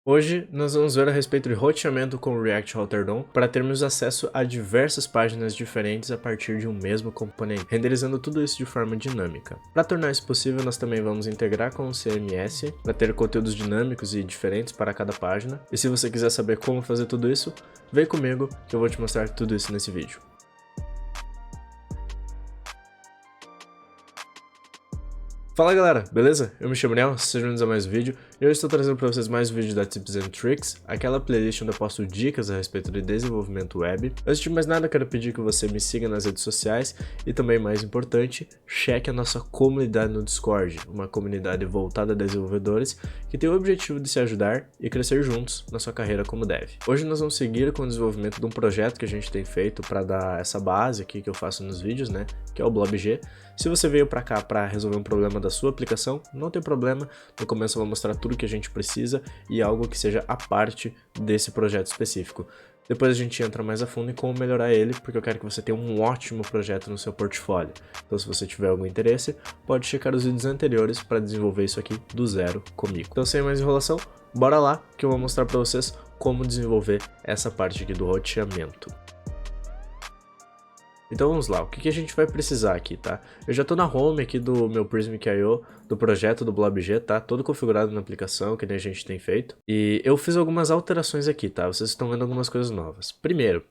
Hoje nós vamos ver a respeito de roteamento com o React Router DOM para termos acesso a diversas páginas diferentes a partir de um mesmo componente, renderizando tudo isso de forma dinâmica. Para tornar isso possível, nós também vamos integrar com o CMS para ter conteúdos dinâmicos e diferentes para cada página. E se você quiser saber como fazer tudo isso, vem comigo que eu vou te mostrar tudo isso nesse vídeo. Fala galera, beleza? Eu me chamo Nel, sejam bem-vindos a mais um vídeo e hoje estou trazendo para vocês mais um vídeo da Tips and Tricks, aquela playlist onde eu posto dicas a respeito de desenvolvimento web. Antes de mais nada, quero pedir que você me siga nas redes sociais e também, mais importante, cheque a nossa comunidade no Discord, uma comunidade voltada a desenvolvedores que tem o objetivo de se ajudar e crescer juntos na sua carreira como dev. Hoje nós vamos seguir com o desenvolvimento de um projeto que a gente tem feito para dar essa base aqui que eu faço nos vídeos, né, que é o BlobG. Se você veio para cá para resolver um problema da sua aplicação, não tem problema, no começo eu vou mostrar tudo que a gente precisa e algo que seja a parte desse projeto específico. Depois a gente entra mais a fundo em como melhorar ele, porque eu quero que você tenha um ótimo projeto no seu portfólio. Então se você tiver algum interesse, pode checar os vídeos anteriores para desenvolver isso aqui do zero comigo. Então sem mais enrolação, bora lá que eu vou mostrar para vocês como desenvolver essa parte aqui do roteamento. Então vamos lá, o que a gente vai precisar aqui, tá? Eu já tô na home aqui do meu Prismic.io, do projeto do BlobG, tá? Todo configurado na aplicação, que nem a gente tem feito. E eu fiz algumas alterações aqui, tá? Vocês estão vendo algumas coisas novas. Primeiro,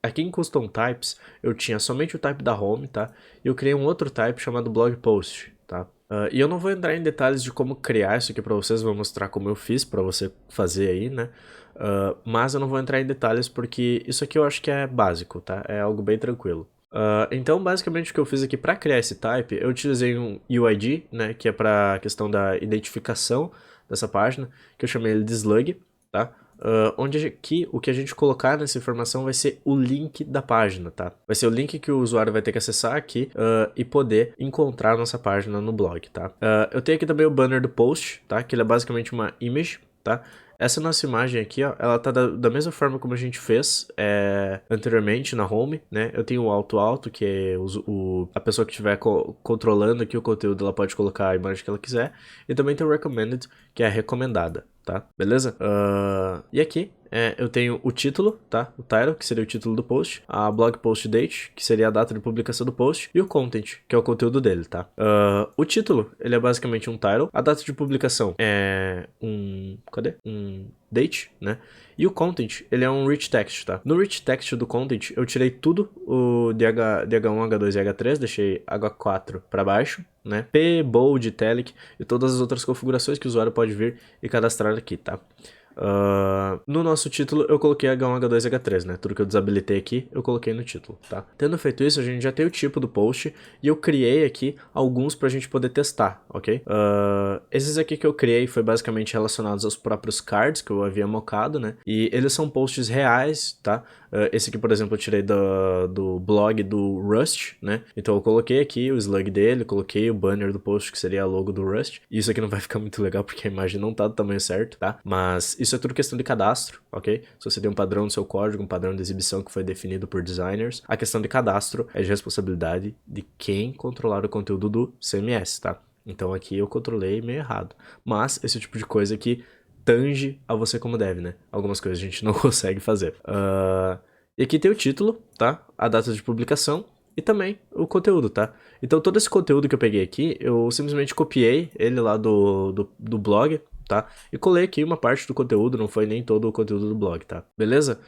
aqui em Custom Types, eu tinha somente o type da home, tá? E eu criei um outro type chamado Blog Post, tá? E eu não vou entrar em detalhes de como criar isso aqui pra vocês, vou mostrar como eu fiz pra você fazer aí, né? Mas eu não vou entrar em detalhes porque isso aqui eu acho que é básico, tá? É algo bem tranquilo. Então, basicamente, o que eu fiz aqui para criar esse type, eu utilizei um UID, né, que é para a questão da identificação dessa página, que eu chamei ele de slug, tá? Onde aqui o que a gente colocar nessa informação vai ser o link da página, tá? Vai ser o link que o usuário vai ter que acessar aqui e poder encontrar a nossa página no blog, tá? Eu tenho aqui também o banner do post, tá? Que ele é basicamente uma image, tá? Essa nossa imagem aqui, ó, ela tá da mesma forma como a gente fez anteriormente na home, né? Eu tenho o alto, que é a pessoa que estiver controlando aqui o conteúdo, ela pode colocar a imagem que ela quiser. E também tem o recommended, que é a recomendada, tá? Beleza? E aqui eu tenho o título, tá? O title, que seria o título do post, a blog post date, que seria a data de publicação do post, e o content, que é o conteúdo dele, tá? O título, ele é basicamente um title, a data de publicação é um date, né? E o content, ele é um rich text, tá? No rich text do content, eu tirei tudo o DH1, H2 e H3, deixei H4 para baixo, né? P, bold, italic e todas as outras configurações que o usuário pode vir e cadastrar aqui, tá? No nosso título eu coloquei H1, H2 e H3, né? Tudo que eu desabilitei aqui eu coloquei no título, tá? Tendo feito isso, a gente já tem o tipo do post e eu criei aqui alguns pra gente poder testar, ok? Esses aqui que eu criei foi basicamente relacionados aos próprios cards que eu havia mocado, né? E eles são posts reais, tá? Esse aqui, por exemplo, eu tirei do blog do Rust, né? Então eu coloquei aqui o slug dele, coloquei o banner do post que seria a logo do Rust. E isso aqui não vai ficar muito legal porque a imagem não tá do tamanho certo, tá? Mas isso é tudo questão de cadastro, ok? Se você tem um padrão no seu código, um padrão de exibição que foi definido por designers, a questão de cadastro é de responsabilidade de quem controlar o conteúdo do CMS, tá? Então aqui eu controlei meio errado. Mas esse tipo de coisa aqui tange a você como dev, né? Algumas coisas a gente não consegue fazer. E aqui tem o título, tá? A data de publicação e também o conteúdo, tá? Então todo esse conteúdo que eu peguei aqui, eu simplesmente copiei ele lá do blog, tá? E colei aqui uma parte do conteúdo, não foi nem todo o conteúdo do blog, tá? Beleza?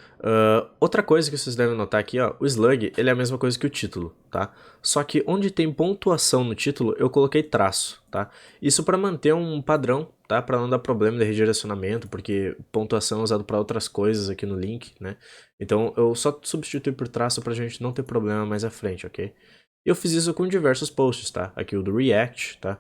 Outra coisa que vocês devem notar aqui, ó, o slug, ele é a mesma coisa que o título, tá? Só que onde tem pontuação no título, eu coloquei traço, tá? Isso para manter um padrão, tá? Para não dar problema de redirecionamento, porque pontuação é usado para outras coisas aqui no link, né? Então eu só substituí por traço pra gente não ter problema mais à frente, ok? Eu fiz isso com diversos posts, tá? Aqui o do React, tá?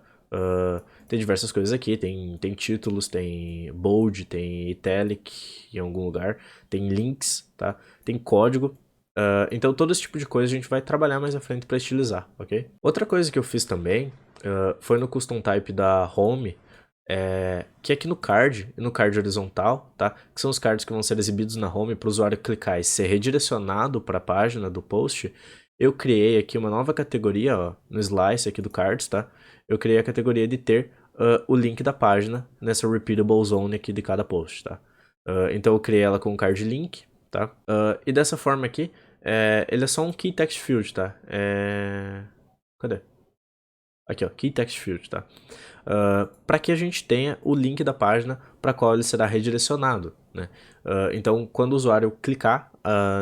Tem diversas coisas aqui, tem títulos, tem bold, tem italic em algum lugar, tem links, tá? Tem código. Então todo esse tipo de coisa a gente vai trabalhar mais à frente para estilizar, ok? Outra coisa que eu fiz também foi no custom type da home, que é aqui no card horizontal, tá? Que são os cards que vão ser exibidos na home para o usuário clicar e ser redirecionado para a página do post. Eu criei aqui uma nova categoria, ó, no slice aqui do cards, tá? Eu criei a categoria de ter o link da página nessa repeatable zone aqui de cada post, tá? Então eu criei ela com um card link, tá? E dessa forma aqui, ele é só um key text field, tá? Cadê? Aqui, ó, key text field, tá? Para que a gente tenha o link da página para qual ele será redirecionado, né? Então, quando o usuário clicar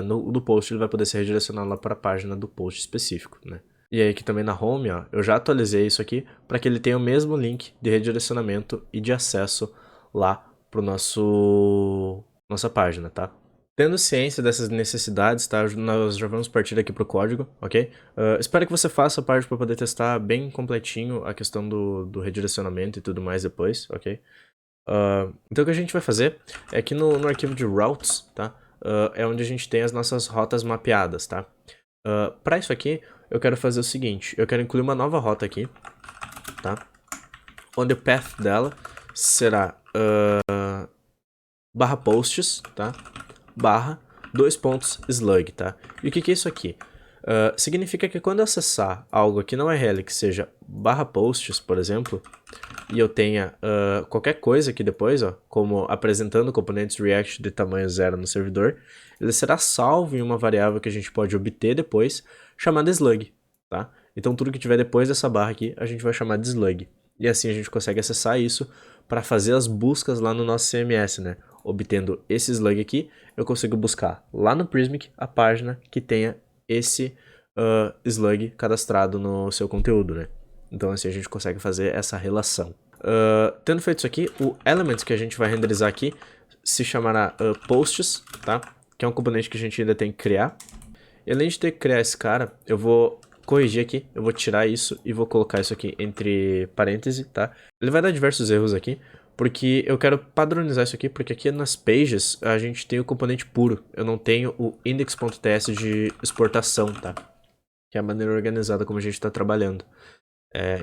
no post, ele vai poder ser redirecionado lá para a página do post específico, né? E aí aqui também na home, ó, eu já atualizei isso aqui para que ele tenha o mesmo link de redirecionamento e de acesso lá pro nossa página, tá? Tendo ciência dessas necessidades, tá? Nós já vamos partir aqui pro código, ok? Espero que você faça a parte para poder testar bem completinho a questão do redirecionamento e tudo mais depois, ok? Então o que a gente vai fazer é que no arquivo de routes, tá? É onde a gente tem as nossas rotas mapeadas, tá? Para isso aqui, eu quero fazer o seguinte, eu quero incluir uma nova rota aqui, tá? Onde o path dela será barra posts, tá? Barra 2 pontos slug, tá? E o que é isso aqui? Significa que quando eu acessar algo aqui na URL que seja barra posts, por exemplo, e eu tenha qualquer coisa aqui depois, ó, como apresentando componentes React de tamanho 0 no servidor, ele será salvo em uma variável que a gente pode obter depois, chamada slug, tá? Então tudo que tiver depois dessa barra aqui, a gente vai chamar de slug. E assim a gente consegue acessar isso para fazer as buscas lá no nosso CMS, né? Obtendo esse slug aqui, eu consigo buscar lá no Prismic a página que tenha esse slug cadastrado no seu conteúdo, né? Então assim a gente consegue fazer essa relação. Tendo feito isso aqui, o element que a gente vai renderizar aqui se chamará posts, tá? Que é um componente que a gente ainda tem que criar. E além de ter que criar esse cara, eu vou corrigir aqui, eu vou tirar isso e vou colocar isso aqui entre parênteses, tá? Ele vai dar diversos erros aqui, porque eu quero padronizar isso aqui, porque aqui nas pages a gente tem o componente puro, eu não tenho o index.ts de exportação, tá? Que é a maneira organizada como a gente está trabalhando.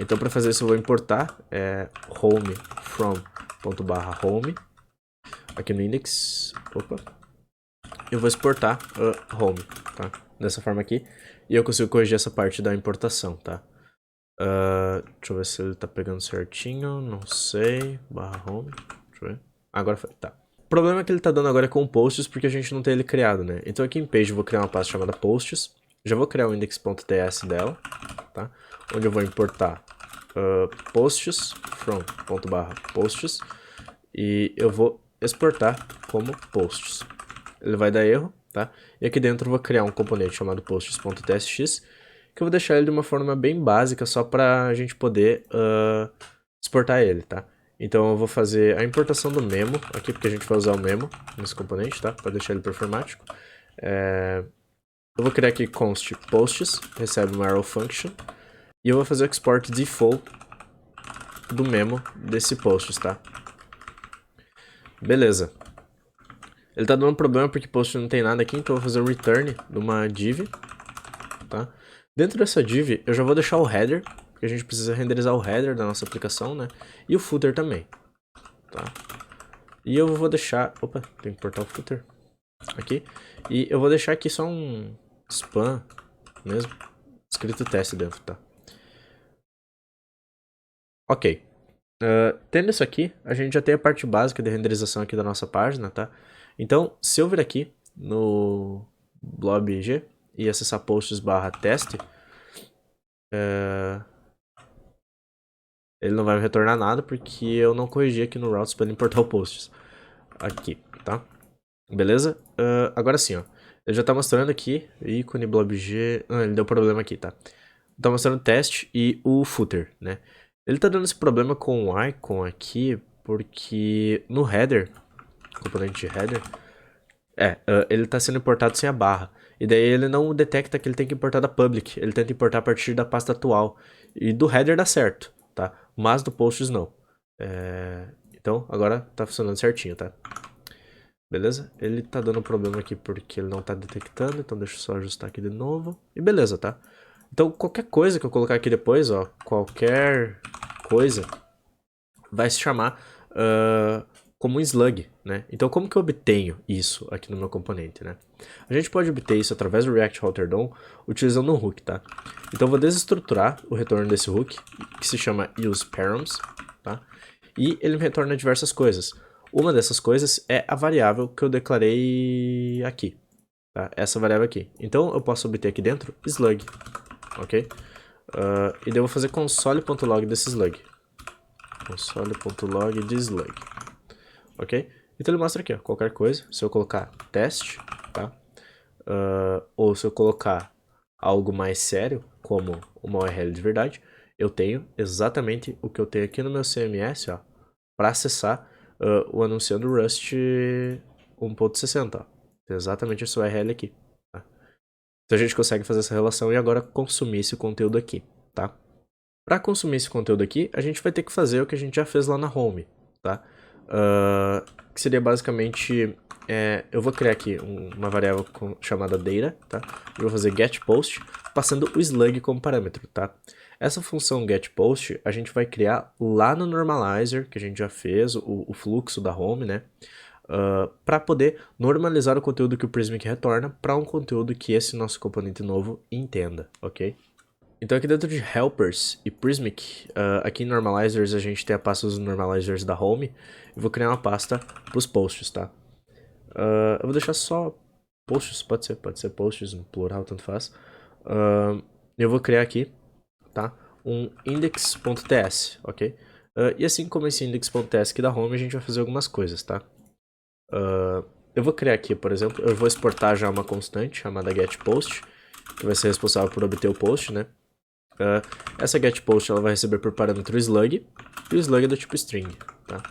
Então para fazer isso eu vou importar home from.home aqui no index, eu vou exportar home, tá? Dessa forma aqui, e eu consigo corrigir essa parte da importação, tá? Deixa eu ver se ele tá pegando certinho, não sei, barra home, deixa eu ver, agora foi, tá. O problema que ele tá dando agora é com posts, porque a gente não tem ele criado, né? Então aqui em page eu vou criar uma pasta chamada posts, já vou criar o index.ts dela, tá? Onde eu vou importar posts from.posts e eu vou exportar como posts. Ele vai dar erro, tá? E aqui dentro eu vou criar um componente chamado posts.tsx, que eu vou deixar ele de uma forma bem básica, só para a gente poder exportar ele, tá? Então eu vou fazer a importação do memo aqui, porque a gente vai usar o memo nesse componente, tá? Para deixar ele performático. Eu vou criar aqui const posts, recebe uma arrow function, e eu vou fazer o export default do memo desse posts, tá? Beleza. Ele tá dando problema porque post não tem nada aqui, então eu vou fazer o return de uma div, tá? Dentro dessa div eu já vou deixar o header, porque a gente precisa renderizar o header da nossa aplicação, né? E o footer também, tá? E eu vou deixar... Opa, tem que importar o footer aqui. E eu vou deixar aqui só um spam mesmo, escrito teste dentro, tá? Ok. Tendo isso aqui, a gente já tem a parte básica de renderização aqui da nossa página, tá? Então, se eu vir aqui no blobg e acessar posts/teste, ele não vai me retornar nada porque eu não corrigi aqui no routes para ele importar o posts. Aqui, tá? Beleza? Agora sim, ó. Ele já tá mostrando aqui, ícone blobg... ele deu problema aqui, tá? Tá mostrando o teste e o footer, né? Ele tá dando esse problema com o icon aqui porque no header, componente de header, ele tá sendo importado sem a barra. E daí ele não detecta que ele tem que importar da public, ele tenta importar a partir da pasta atual. E do header dá certo, tá? Mas do posts não. Então agora tá funcionando certinho, tá? Beleza? Ele tá dando problema aqui porque ele não tá detectando, então deixa eu só ajustar aqui de novo. E beleza, tá? Então qualquer coisa que eu colocar aqui depois, ó, qualquer coisa vai se chamar como um slug, né? Então como que eu obtenho isso aqui no meu componente, né? A gente pode obter isso através do React Router DOM utilizando um hook, tá? Então eu vou desestruturar o retorno desse hook, que se chama useParams, tá? E ele me retorna diversas coisas. Uma dessas coisas é a variável que eu declarei aqui, tá? Essa variável aqui. Então eu posso obter aqui dentro slug, ok? E daí eu vou fazer console.log desse slug. Console.log de slug, ok? Então ele mostra aqui, ó, qualquer coisa, se eu colocar teste, tá? Ou se eu colocar algo mais sério, como uma URL de verdade, eu tenho exatamente o que eu tenho aqui no meu CMS, ó, para acessar o anunciando Rust 1.60, ó. Tem exatamente essa URL aqui, tá? Então a gente consegue fazer essa relação e agora consumir esse conteúdo aqui, tá? Para consumir esse conteúdo aqui, a gente vai ter que fazer o que a gente já fez lá na home, tá? Que seria basicamente, eu vou criar aqui uma variável chamada data, tá? Eu vou fazer getPost, passando o slug como parâmetro, tá? Essa função getPost a gente vai criar lá no normalizer, que a gente já fez, o fluxo da home, né? Para poder normalizar o conteúdo que o Prismic retorna para um conteúdo que esse nosso componente novo entenda, ok? Então aqui dentro de Helpers e Prismic, aqui em Normalizers a gente tem a pasta dos Normalizers da Home. Eu vou criar uma pasta para os posts, tá? Eu vou deixar só posts, pode ser posts, no plural, tanto faz. Eu vou criar aqui, tá? Um index.ts, ok? E assim como esse index.ts aqui da Home, a gente vai fazer algumas coisas, tá? Eu vou criar aqui, por exemplo, eu vou exportar já uma constante chamada getPost, que vai ser responsável por obter o post, né? Essa getPost ela vai receber por parâmetro slug, e o slug é do tipo string, tá?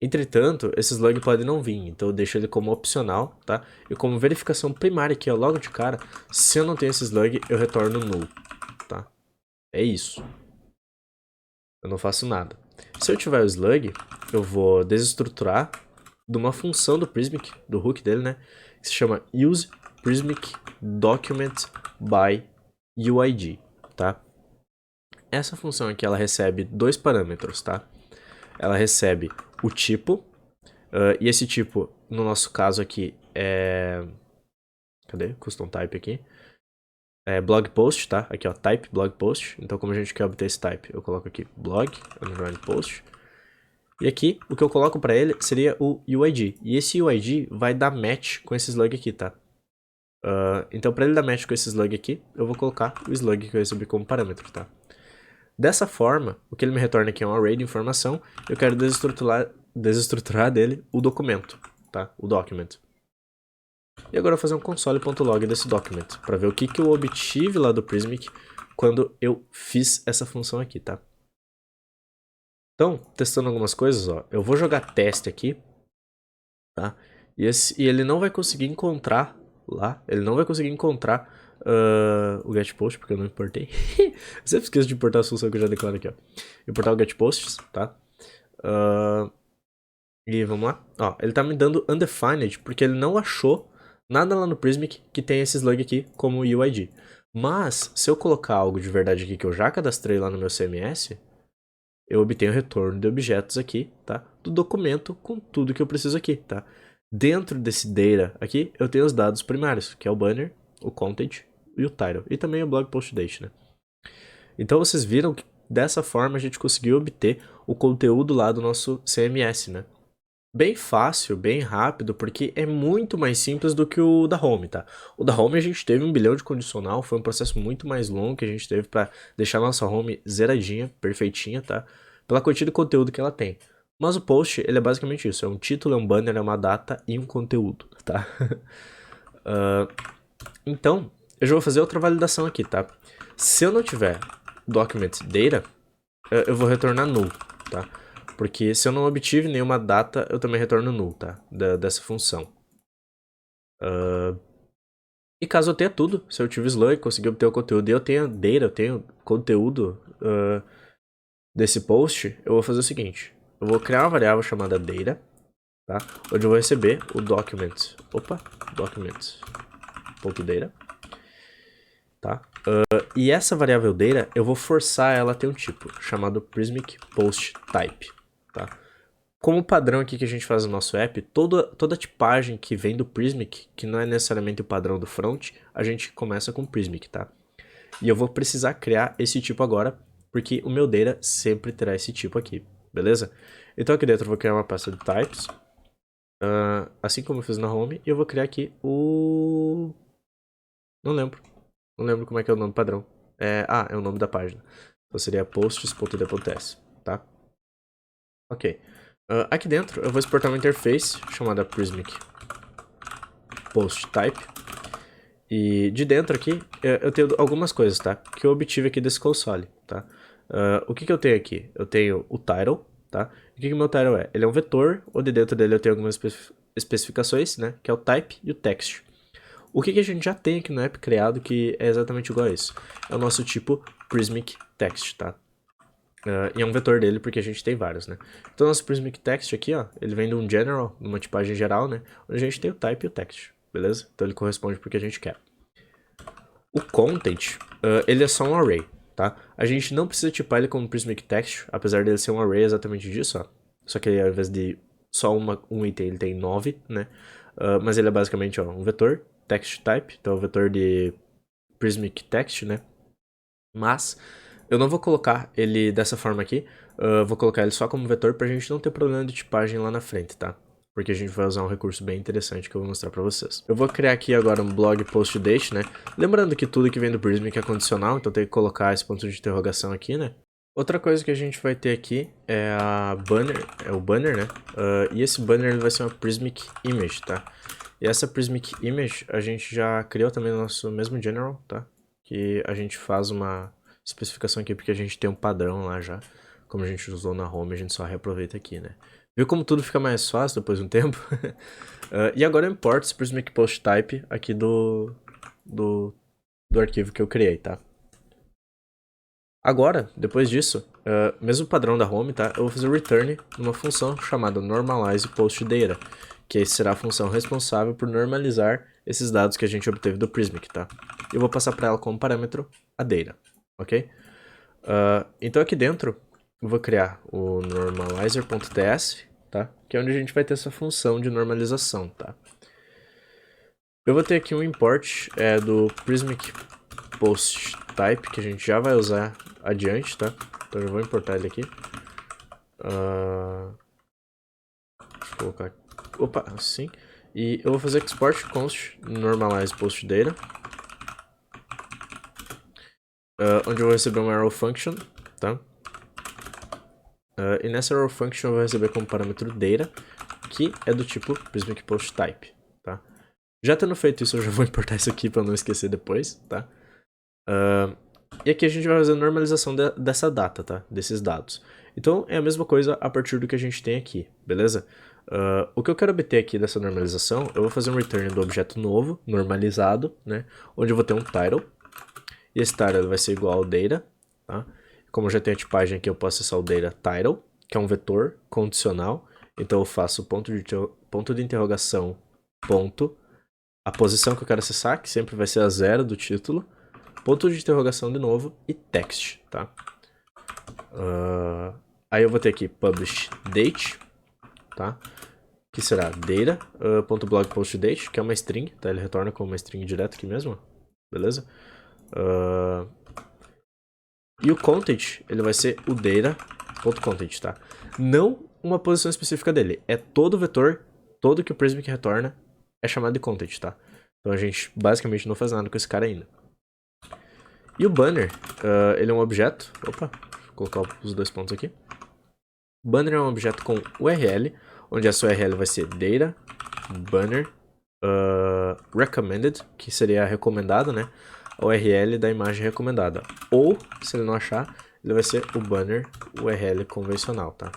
Entretanto, esse slug pode não vir, então eu deixo ele como opcional, tá? E como verificação primária aqui, ó, logo de cara, se eu não tenho esse slug, eu retorno null, tá? É isso. Eu não faço nada. Se eu tiver o slug, eu vou desestruturar de uma função do Prismic, do hook dele, né? Que se chama usePrismicDocumentByUID, tá? Essa função aqui, ela recebe dois parâmetros, tá? Ela recebe o tipo, e esse tipo, no nosso caso aqui, é... Cadê? Custom type aqui. É blog post, tá? Aqui, ó, type blog post. Então, como a gente quer obter esse type, eu coloco aqui blog, post. E aqui, o que eu coloco pra ele seria o UID. E esse UID vai dar match com esse slug aqui, tá? Então, pra ele dar match com esse slug aqui, eu vou colocar o slug que eu recebi como parâmetro, tá? Dessa forma, o que ele me retorna aqui é um array de informação. Eu quero desestruturar dele o documento, tá? O document. E agora eu vou fazer um console.log desse document, para ver o que eu obtive lá do Prismic quando eu fiz essa função aqui, tá? Então, testando algumas coisas, ó, eu vou jogar teste aqui, tá? E ele não vai conseguir encontrar lá, ele não vai conseguir encontrar o getPost, porque eu não importei. Eu sempre esqueço de importar a função que eu já declaro aqui, ó. Importar o getPosts, tá? E vamos lá. Ó, ele tá me dando undefined, porque ele não achou nada lá no Prismic que tem esse slug aqui como UID. Mas, se eu colocar algo de verdade aqui que eu já cadastrei lá no meu CMS, eu obtenho retorno de objetos aqui, tá? Do documento com tudo que eu preciso aqui, tá? Dentro desse data aqui, eu tenho os dados primários, que é o banner, o content e o title. E também o blog post date, né? Então vocês viram que dessa forma a gente conseguiu obter o conteúdo lá do nosso CMS, né? Bem fácil, bem rápido, porque é muito mais simples do que o da Home, tá? O da Home a gente teve 1 bilhão de condicional, foi um processo muito mais longo que a gente teve pra deixar a nossa Home zeradinha, perfeitinha, tá? Pela quantidade de conteúdo que ela tem. Mas o post, ele é basicamente isso, é um título, é um banner, é uma data e um conteúdo, tá? Então, eu já vou fazer outra validação aqui, tá? Se eu não tiver document data, eu vou retornar null, tá? Porque se eu não obtive nenhuma data, eu também retorno null, tá? Dessa função. E caso eu tenha tudo, se eu tive slug, consegui obter o conteúdo e eu tenho data, eu tenho conteúdo desse post, eu vou fazer o seguinte. Eu vou criar uma variável chamada data, tá? Onde eu vou receber o document. Document.data. Tá? E essa variável data, eu vou forçar ela a ter um tipo, chamado Prismic Post Type, tá? Como padrão aqui que a gente faz no nosso app, toda tipagem que vem do Prismic, que não é necessariamente o padrão do front, a gente começa com Prismic, tá? E eu vou precisar criar esse tipo agora, porque o meu data sempre terá esse tipo aqui, beleza? Então aqui dentro eu vou criar uma pasta de types, assim como eu fiz na home, e eu vou criar aqui o... Não lembro como é que é o nome padrão. É o nome da página. Então seria posts.d.s, tá? Ok. Aqui dentro eu vou exportar uma interface chamada Prismic Post Type. E de dentro aqui eu tenho algumas coisas, tá? Que eu obtive aqui desse console, tá? O que eu tenho aqui? Eu tenho o title, tá? O que o meu title é? Ele é um vetor, onde dentro dele eu tenho algumas especificações, né? Que é o type e o text. O que a gente já tem aqui no app criado que é exatamente igual a isso? É o nosso tipo Prismic Text, tá? E é um vetor dele porque a gente tem vários, né? Então, nosso Prismic Text aqui, ó, ele vem de um general, numa tipagem geral, né? Onde a gente tem o type e o text, beleza? Então ele corresponde porque a gente quer. O content, ele é só um array, tá? A gente não precisa tipar ele como Prismic Text, apesar dele ser um array exatamente disso, ó. Só que ao invés de só um item, ele tem 9, né? Mas ele é basicamente, ó, um vetor, text type, então é o vetor de Prismic Text, né? Mas eu não vou colocar ele dessa forma aqui, vou colocar ele só como vetor pra gente não ter problema de tipagem lá na frente, tá? Porque a gente vai usar um recurso bem interessante que eu vou mostrar pra vocês. Eu vou criar aqui agora um blog post date, né? Lembrando que tudo que vem do Prismic é condicional, então tem que colocar esse ponto de interrogação aqui, né? Outra coisa que a gente vai ter aqui é o banner, né? E esse banner ele vai ser uma Prismic Image, tá? E essa Prismic Image a gente já criou também no nosso mesmo general, tá? Que a gente faz uma especificação aqui porque a gente tem um padrão lá já. Como a gente usou na home, a gente só reaproveita aqui, né? Viu como tudo fica mais fácil depois de um tempo? E agora eu importo esse Prismic Post Type aqui do arquivo que eu criei, tá? Agora, depois disso, mesmo padrão da home, tá? Eu vou fazer o return numa função chamada normalizePostData, que será a função responsável por normalizar esses dados que a gente obteve do Prismic, tá? E eu vou passar para ela como parâmetro a data, ok? Então aqui dentro eu vou criar o normalizer.ts, tá? Que é onde a gente vai ter essa função de normalização, tá? Eu vou ter aqui um import do Prismic Post Type, que a gente já vai usar adiante, tá? Então eu vou importar ele aqui. Deixa eu colocar aqui. Opa, assim. E eu vou fazer export const normalize post data, onde eu vou receber uma arrow function, tá? E nessa arrow function eu vou receber como parâmetro data, que é do tipo Prismic Post Type, tá? Já tendo feito isso, eu já vou importar isso aqui para não esquecer depois, tá? E aqui a gente vai fazer a normalização dessa data, tá? Desses dados. Então é a mesma coisa a partir do que a gente tem aqui, beleza? O que eu quero obter aqui dessa normalização, eu vou fazer um return do objeto novo, normalizado, né? Onde eu vou ter um title. E esse title vai ser igual ao data, tá? Como eu já tenho a tipagem aqui, eu posso acessar o data title, que é um vetor condicional. Então eu faço ponto de interrogação, ponto. A posição que eu quero acessar, que sempre vai ser a 0 do título. Ponto de interrogação de novo e text, tá? Aí eu vou ter aqui publish date, tá? Que será data.blogPostDate, que é uma string, tá? Ele retorna como uma string direto aqui mesmo, beleza? E o content, ele vai ser o data.content, tá? Não uma posição específica dele, é todo vetor, todo que o Prismic retorna é chamado de content, tá? Então a gente basicamente não faz nada com esse cara ainda. E o banner, ele é um objeto, opa, vou colocar os dois pontos aqui. O banner é um objeto com URL, onde essa URL vai ser data, banner, recommended, que seria recomendado, né? A URL da imagem recomendada. Ou, se ele não achar, ele vai ser o banner URL convencional, tá?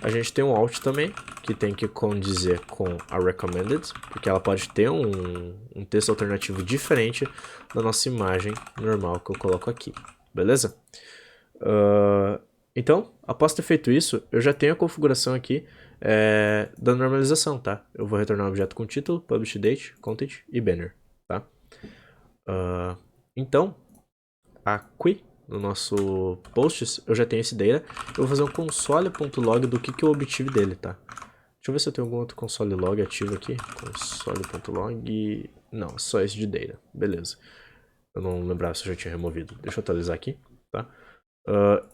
A gente tem um alt também, que tem que condizer com a recommended, porque ela pode ter um texto alternativo diferente da nossa imagem normal que eu coloco aqui, beleza? Então, após ter feito isso, eu já tenho a configuração aqui da normalização, tá? Eu vou retornar um objeto com título, publish date, content e banner, tá? Então, aqui no nosso posts, eu já tenho esse data. Eu vou fazer um console.log do que eu obtive dele, tá? Deixa eu ver se eu tenho algum outro console log ativo aqui. Console.log... Não, só esse de data. Beleza. Eu não lembrava se eu já tinha removido. Deixa eu atualizar aqui, tá?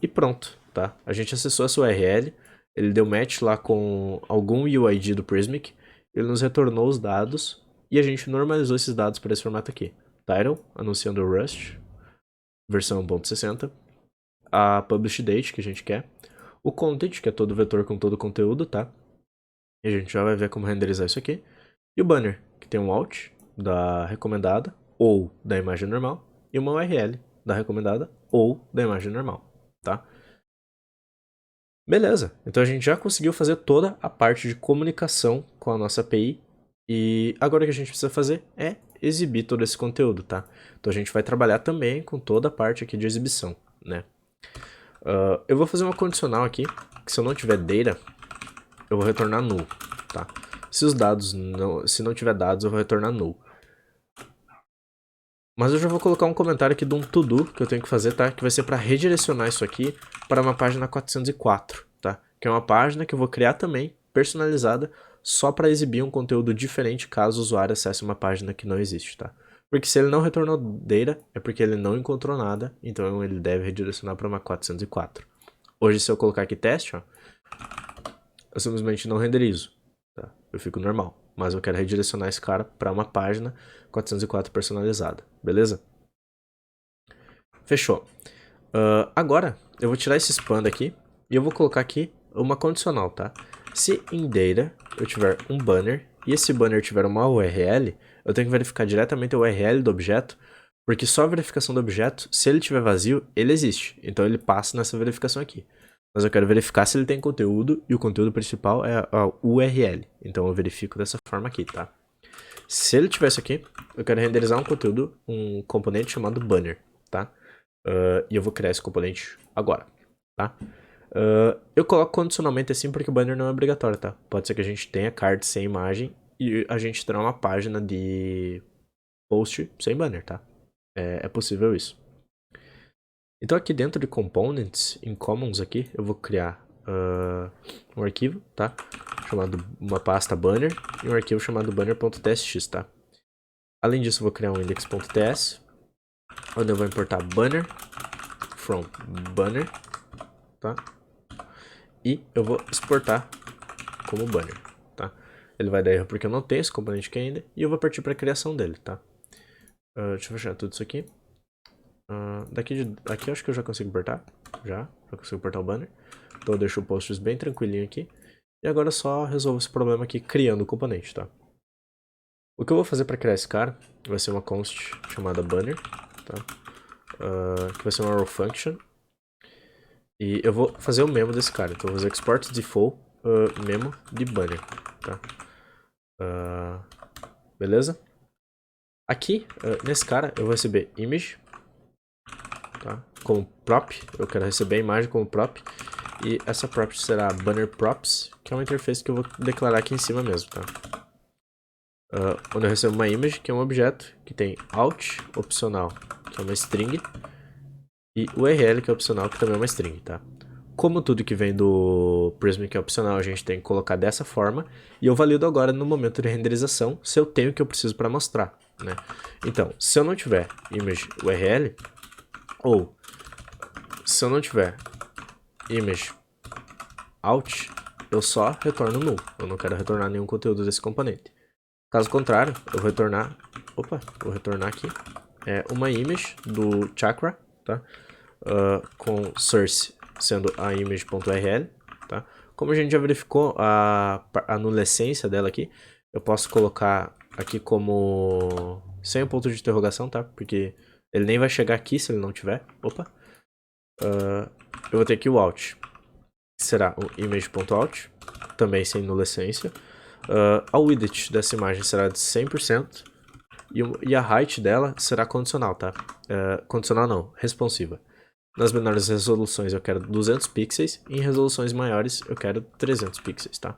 E pronto. tá? A gente acessou essa URL, ele deu match lá com algum UID do Prismic, ele nos retornou os dados e a gente normalizou esses dados para esse formato aqui. Title, anunciando o Rust, versão 1.60, a Publish Date, que a gente quer, o Content, que é todo vetor com todo o conteúdo, tá? E a gente já vai ver como renderizar isso aqui. E o Banner, que tem um alt da recomendada ou da imagem normal e uma URL da recomendada ou da imagem normal, tá? Beleza, então a gente já conseguiu fazer toda a parte de comunicação com a nossa API e agora o que a gente precisa fazer é exibir todo esse conteúdo, tá? Então a gente vai trabalhar também com toda a parte aqui de exibição, né? Eu vou fazer uma condicional aqui, que se eu não tiver data, eu vou retornar null, tá? Se não tiver dados, eu vou retornar null. Mas eu já vou colocar um comentário aqui de um to-do que eu tenho que fazer, tá? Que vai ser para redirecionar isso aqui para uma página 404, tá? Que é uma página que eu vou criar também, personalizada, só para exibir um conteúdo diferente caso o usuário acesse uma página que não existe, tá? Porque se ele não retornou data, é porque ele não encontrou nada, então ele deve redirecionar para uma 404. Hoje, se eu colocar aqui teste, ó, eu simplesmente não renderizo, tá? Eu fico normal. Mas eu quero redirecionar esse cara para uma página 404 personalizada, beleza? Fechou. Agora, eu vou tirar esse span daqui e eu vou colocar aqui uma condicional, tá? Se em data eu tiver um banner e esse banner tiver uma URL, eu tenho que verificar diretamente a URL do objeto, porque só a verificação do objeto, se ele tiver vazio, ele existe. Então ele passa nessa verificação aqui. Mas eu quero verificar se ele tem conteúdo e o conteúdo principal é a URL. Então eu verifico dessa forma aqui, tá? Se ele tivesse aqui, eu quero renderizar um conteúdo, um componente chamado banner, tá? E eu vou criar esse componente agora, tá? Eu coloco condicionalmente assim porque o banner não é obrigatório, tá? Pode ser que a gente tenha card sem imagem e a gente terá uma página de post sem banner, tá? É possível isso. Então aqui dentro de Components, em Commons aqui, eu vou criar um arquivo, tá? Chamado uma pasta banner e um arquivo chamado banner.txt, tá? Além disso, eu vou criar um index.ts, onde eu vou importar banner from banner, tá? E eu vou exportar como banner, tá? Ele vai dar erro porque eu não tenho esse componente aqui ainda, e eu vou partir para a criação dele, tá? Deixa eu fechar tudo isso aqui. Daqui eu acho que eu já consigo importar. Já consigo importar o banner. Então eu deixo o posts bem tranquilinho aqui. E agora eu só resolvo esse problema aqui criando o componente, tá? O que eu vou fazer para criar esse cara vai ser uma const chamada banner, tá? Que vai ser uma raw function. E eu vou fazer o memo desse cara. Então eu vou fazer export default memo de banner, tá? Beleza? Aqui, nesse cara, eu vou receber image, tá? Como prop, eu quero receber a imagem como prop. E essa prop será banner props, que é uma interface que eu vou declarar aqui em cima mesmo, tá? Onde eu recebo uma image, que é um objeto, que tem alt, opcional, que é uma string, e URL, que é opcional, que também é uma string, tá? Como tudo que vem do Prismic é opcional, a gente tem que colocar dessa forma, e eu valido agora no momento de renderização se eu tenho o que eu preciso para mostrar, né? Então, se eu não tiver image URL, ou se eu não tiver image out, eu só retorno null. Eu não quero retornar nenhum conteúdo desse componente. Caso contrário, eu vou retornar... vou retornar aqui. Uma image do chakra, tá? Com source sendo a image.url, tá? Como a gente já verificou a nulescência dela aqui, eu posso colocar aqui como... sem o ponto de interrogação, tá? Porque ele nem vai chegar aqui se ele não tiver. Eu vou ter aqui o out. Será o image.out, também sem nulescência. A width dessa imagem será de 100%. E a height dela será condicional, tá? Condicional não, responsiva. Nas menores resoluções eu quero 200 pixels, e em resoluções maiores eu quero 300 pixels, tá?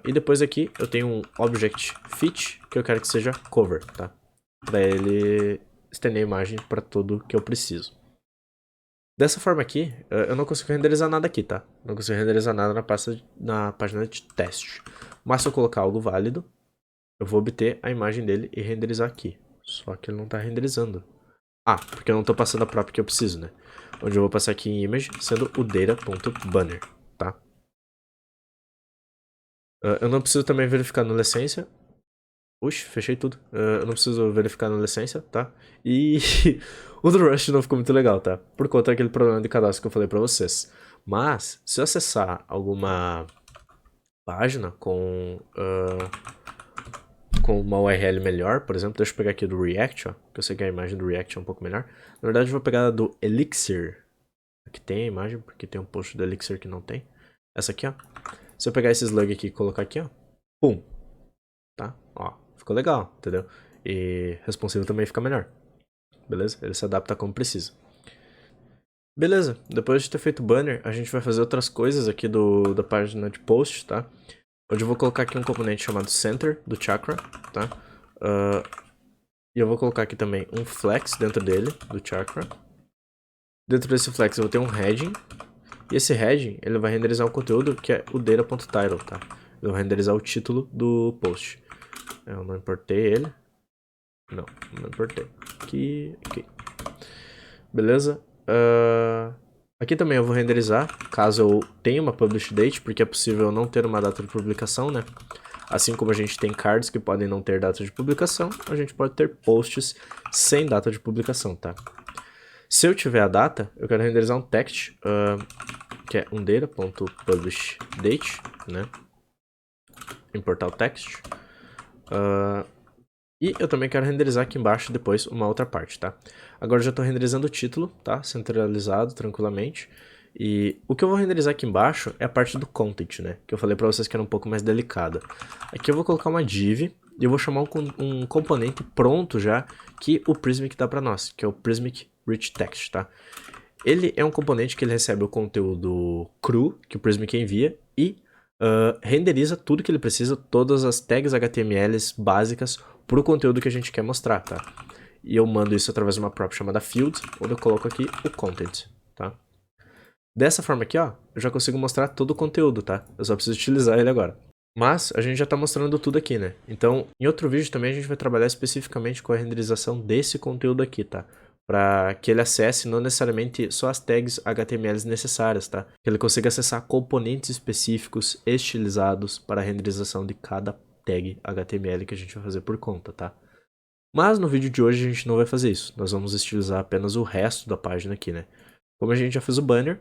E depois aqui eu tenho um object fit, que eu quero que seja cover, tá? Para ele estender a imagem para tudo que eu preciso. Dessa forma aqui, eu não consigo renderizar nada aqui, tá? Não consigo renderizar nada na página de teste. Mas se eu colocar algo válido, eu vou obter a imagem dele e renderizar aqui. Só que ele não está renderizando. Ah, porque eu não tô passando a prop que eu preciso, né? Onde eu vou passar aqui em image, sendo o data.banner, tá? Eu não preciso também verificar no licença. Oxe, fechei tudo. Eu não preciso verificar no licença, tá? E o do Rush não ficou muito legal, tá? Por conta daquele problema de cadastro que eu falei pra vocês. Mas, se eu acessar alguma página com uma URL melhor, por exemplo, deixa eu pegar aqui do React, ó, que eu sei que a imagem do React é um pouco melhor. Na verdade, eu vou pegar a do Elixir. Aqui tem a imagem, porque tem um post do Elixir que não tem. Essa aqui, ó. Se eu pegar esse slug aqui e colocar aqui, ó. Pum. Tá? Ó, ficou legal, entendeu? E responsivo também fica melhor. Beleza? Ele se adapta como precisa. Beleza, depois de ter feito o banner, a gente vai fazer outras coisas aqui da página de post, tá? Onde eu vou colocar aqui um componente chamado center do chakra, tá? E eu vou colocar aqui também um flex dentro dele, do chakra. Dentro desse flex eu vou ter um heading. E esse heading, ele vai renderizar um conteúdo que é o data.title, tá? Ele vai renderizar o título do post. Eu não importei ele. Não importei. Aqui. Beleza? Aqui também eu vou renderizar, caso eu tenha uma publish date, porque é possível não ter uma data de publicação, né? Assim como a gente tem cards que podem não ter data de publicação, a gente pode ter posts sem data de publicação, tá? Se eu tiver a data, eu quero renderizar um text, que é um data.publishDate, né? Importar o text. E eu também quero renderizar aqui embaixo depois uma outra parte, tá? Agora eu já estou renderizando o título, tá? Centralizado, tranquilamente. E o que eu vou renderizar aqui embaixo é a parte do content, né? Que eu falei pra vocês que era um pouco mais delicada. Aqui eu vou colocar uma div e eu vou chamar um componente pronto já que o Prismic dá pra nós, que é o Prismic Rich Text, tá? Ele é um componente que ele recebe o conteúdo cru que o Prismic envia e renderiza tudo que ele precisa, todas as tags HTMLs básicas para o conteúdo que a gente quer mostrar, tá? E eu mando isso através de uma prop chamada field, onde eu coloco aqui o content, tá? Dessa forma aqui, ó, eu já consigo mostrar todo o conteúdo, tá? Eu só preciso utilizar ele agora. Mas a gente já tá mostrando tudo aqui, né? Então, em outro vídeo também a gente vai trabalhar especificamente com a renderização desse conteúdo aqui, tá? Para que ele acesse não necessariamente só as tags HTMLs necessárias, tá? Que ele consiga acessar componentes específicos estilizados para a renderização de cada tag HTML que a gente vai fazer por conta, tá? Mas no vídeo de hoje a gente não vai fazer isso. Nós vamos estilizar apenas o resto da página aqui, né? Como a gente já fez o banner,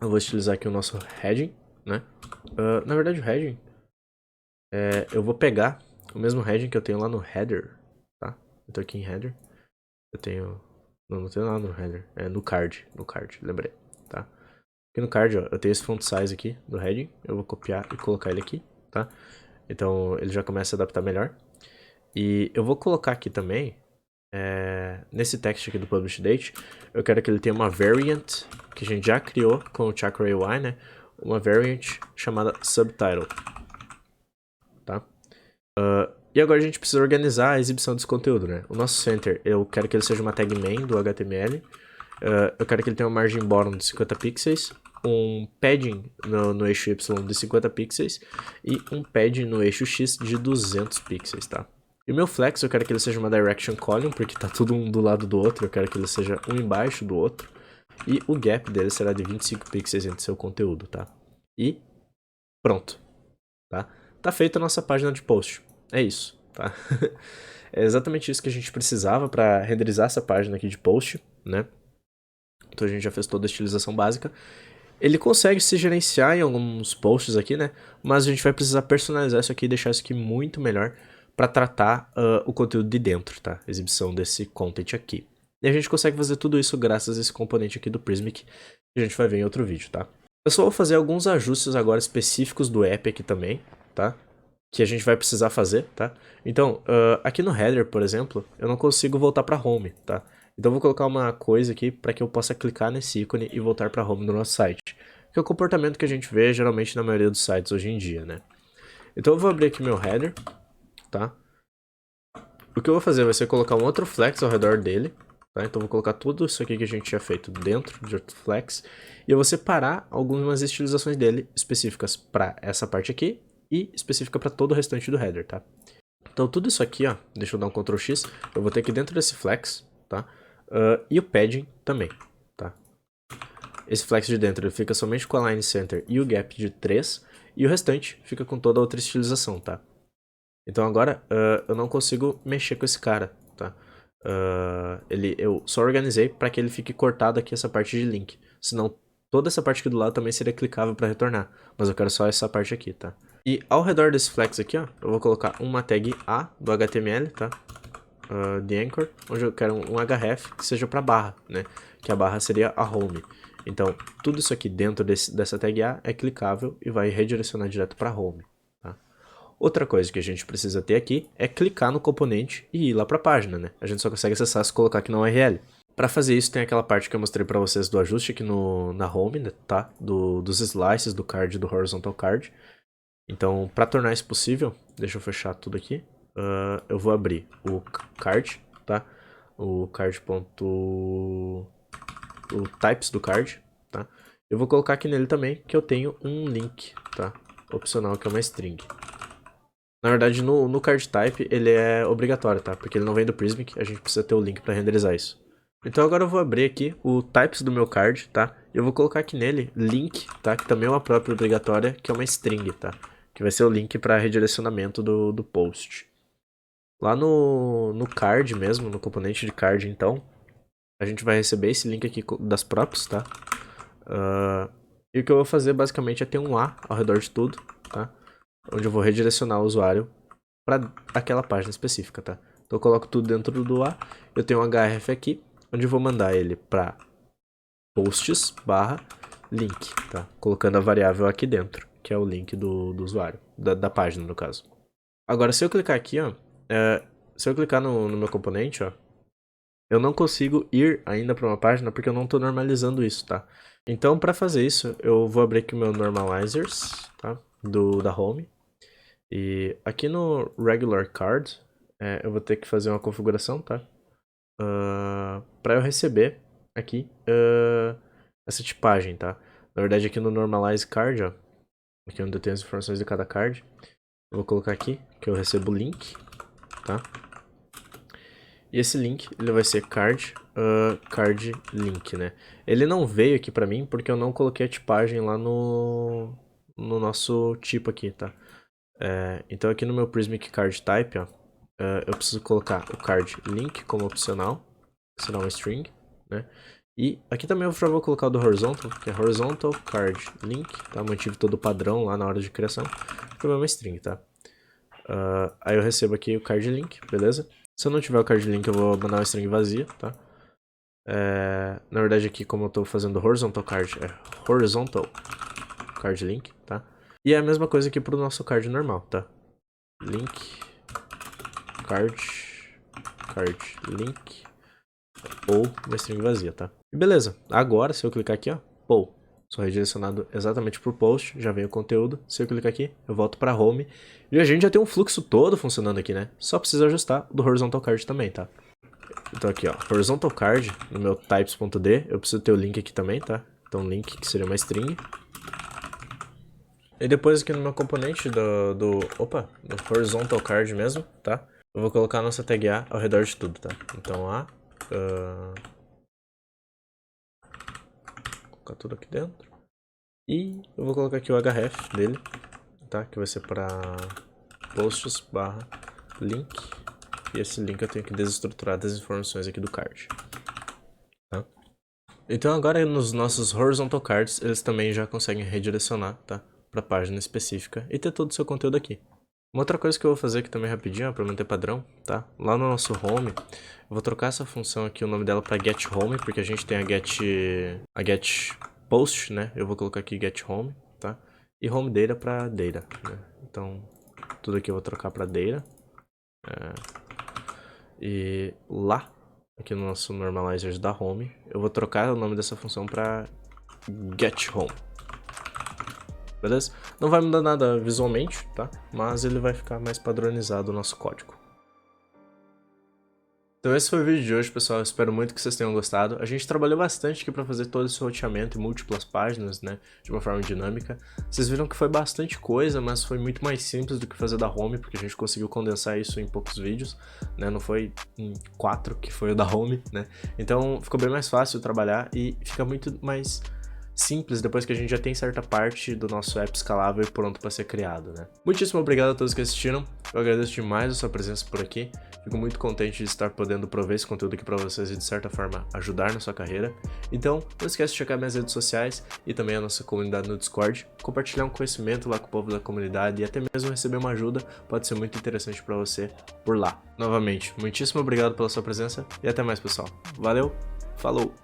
eu vou estilizar aqui o nosso heading, né? Na verdade o heading, eu vou pegar o mesmo heading que eu tenho lá no header, tá? Eu tô aqui em header. Eu tenho... Não tenho nada no header. É no card, lembrei, tá? Aqui no card, ó, eu tenho esse font size aqui do heading. Eu vou copiar e colocar ele aqui, tá? Então ele já começa a adaptar melhor. E eu vou colocar aqui também, nesse text aqui do publish date, eu quero que ele tenha uma variant, que a gente já criou com o Chakra UI, né? Uma variant chamada subtitle, tá? E agora a gente precisa organizar a exibição desse conteúdo, né? O nosso center, eu quero que ele seja uma tag main do HTML. Eu quero que ele tenha uma margem bottom de 50 pixels, um padding no eixo Y de 50 pixels e um padding no eixo X de 200 pixels, tá? E o meu flex, eu quero que ele seja uma direction column, porque tá tudo um do lado do outro, eu quero que ele seja um embaixo do outro. E o gap dele será de 25 pixels entre seu conteúdo, tá? E pronto, tá? Tá feita a nossa página de post. É isso, tá? É exatamente isso que a gente precisava para renderizar essa página aqui de post, né? Então a gente já fez toda a estilização básica. Ele consegue se gerenciar em alguns posts aqui, né? Mas a gente vai precisar personalizar isso aqui e deixar isso aqui muito melhor para tratar o conteúdo de dentro, tá? A exibição desse content aqui. E a gente consegue fazer tudo isso graças a esse componente aqui do Prismic, que a gente vai ver em outro vídeo, tá? Eu só vou fazer alguns ajustes agora específicos do app aqui também, tá? Que a gente vai precisar fazer, tá? Então, aqui no header, por exemplo, eu não consigo voltar para home, tá? Então eu vou colocar uma coisa aqui para que eu possa clicar nesse ícone e voltar para home do nosso site. Que é o comportamento que a gente vê geralmente na maioria dos sites hoje em dia, né? Então eu vou abrir aqui meu header, tá? O que eu vou fazer vai ser colocar um outro flex ao redor dele, tá? Então eu vou colocar tudo isso aqui que a gente tinha feito dentro de outro flex. E eu vou separar algumas estilizações dele específicas para essa parte aqui e específica para todo o restante do header, tá? Então tudo isso aqui, ó, deixa eu dar um Ctrl X, eu vou ter aqui dentro desse flex, tá? E o padding também, tá? Esse flex de dentro ele fica somente com a line center e o gap de 3, e o restante fica com toda a outra estilização, tá? Então agora eu não consigo mexer com esse cara, tá? Eu só organizei para que ele fique cortado aqui essa parte de link, senão toda essa parte aqui do lado também seria clicável para retornar, mas eu quero só essa parte aqui, tá? E ao redor desse flex aqui, ó, eu vou colocar uma tag A do HTML, tá? The Anchor, onde eu quero um href que seja para barra, né? Que a barra seria a home. Então, tudo isso aqui dentro dessa tag A é clicável e vai redirecionar direto para home, tá? Outra coisa que a gente precisa ter aqui é clicar no componente e ir lá para a página, né? A gente só consegue acessar se colocar aqui na URL. Para fazer isso tem aquela parte que eu mostrei para vocês do ajuste aqui na home, né, tá? Dos slices do card, do horizontal card. Então, para tornar isso possível, deixa eu fechar tudo aqui. Eu vou abrir o card, tá? O types do card, tá? Eu vou colocar aqui nele também que eu tenho um link, tá? Opcional, que é uma string. Na verdade, no card type ele é obrigatório, tá? Porque ele não vem do Prismic, a gente precisa ter o link para renderizar isso. Então agora eu vou abrir aqui o types do meu card, tá? E eu vou colocar aqui nele link, tá? Que também é uma própria obrigatória, que é uma string, tá? Que vai ser o link para redirecionamento do post. Lá no card mesmo, no componente de card, então, a gente vai receber esse link aqui das props, tá? E o que eu vou fazer basicamente é ter um A ao redor de tudo, tá? Onde eu vou redirecionar o usuário para aquela página específica, tá? Então eu coloco tudo dentro do A, eu tenho um href aqui, onde eu vou mandar ele para posts/link, tá? Colocando a variável aqui dentro, que é o link do usuário, da página no caso. Agora se eu clicar aqui, ó, se eu clicar no meu componente, ó, eu não consigo ir ainda para uma página porque eu não estou normalizando isso, tá? Então, para fazer isso, eu vou abrir aqui o meu normalizers, tá? Da home. E aqui no regular card, eu vou ter que fazer uma configuração, tá? Para eu receber aqui essa tipagem, tá? Na verdade, aqui no normalize card, ó, aqui onde eu tenho as informações de cada card, eu vou colocar aqui que eu recebo o link, tá? E esse link, ele vai ser card link, né? Ele não veio aqui pra mim porque eu não coloquei a tipagem lá no nosso tipo aqui, tá? Então aqui no meu Prismic Card Type, ó, eu preciso colocar o card link como opcional, será uma string, né? E aqui também eu já vou colocar o do horizontal, que é horizontal card link, tá? Mantive todo o padrão lá na hora de criação, que é uma string, tá? Aí eu recebo aqui o card link, beleza? Se eu não tiver o card link, eu vou mandar uma string vazia, tá? Na verdade aqui, como eu tô fazendo horizontal card, é horizontal card link, tá? E é a mesma coisa aqui pro nosso card normal, tá? Link, card link, ou uma string vazia, tá? E beleza, agora se eu clicar aqui, ó, sou redirecionado exatamente por post, já vem o conteúdo. Se eu clicar aqui, eu volto para home. E a gente já tem um fluxo todo funcionando aqui, né? Só precisa ajustar do horizontal card também, tá? Então aqui, ó, horizontal card, no meu types.d, eu preciso ter o link aqui também, tá? Então link, que seria uma string. E depois aqui no meu componente do horizontal card mesmo, tá? Eu vou colocar a nossa tag A ao redor de tudo, tá? Então A, colocar tudo aqui dentro. E eu vou colocar aqui o href dele, tá? Que vai ser para posts/link. E esse link eu tenho que desestruturar das informações aqui do card, tá? Então agora nos nossos horizontal cards, eles também já conseguem redirecionar, tá? Para a página específica e ter todo o seu conteúdo aqui. Uma outra coisa que eu vou fazer aqui também rapidinho, para manter padrão, tá? Lá no nosso home, eu vou trocar essa função aqui, o nome dela para getHome, porque a gente tem a getPost, né? Eu vou colocar aqui getHome, tá? E home data para data, né? Então, tudo aqui eu vou trocar para data. E lá, aqui no nosso normalizers da home, eu vou trocar o nome dessa função para getHome. Beleza? Não vai mudar nada visualmente, tá? Mas ele vai ficar mais padronizado o nosso código. Então esse foi o vídeo de hoje, pessoal. Eu espero muito que vocês tenham gostado. A gente trabalhou bastante aqui para fazer todo esse roteamento em múltiplas páginas, né, de uma forma dinâmica. Vocês viram que foi bastante coisa, mas foi muito mais simples do que fazer da home, porque a gente conseguiu condensar isso em poucos vídeos, né, não foi em 4 que foi o da home, né. Então ficou bem mais fácil trabalhar e fica muito mais simples depois que a gente já tem certa parte do nosso app escalável e pronto para ser criado, né. Muitíssimo obrigado a todos que assistiram, eu agradeço demais a sua presença por aqui, fico muito contente de estar podendo prover esse conteúdo aqui para vocês e de certa forma ajudar na sua carreira. Então não esquece de checar minhas redes sociais e também a nossa comunidade no Discord, compartilhar um conhecimento lá com o povo da comunidade e até mesmo receber uma ajuda pode ser muito interessante para você por lá. Novamente, muitíssimo obrigado pela sua presença e até mais, pessoal. Valeu, falou!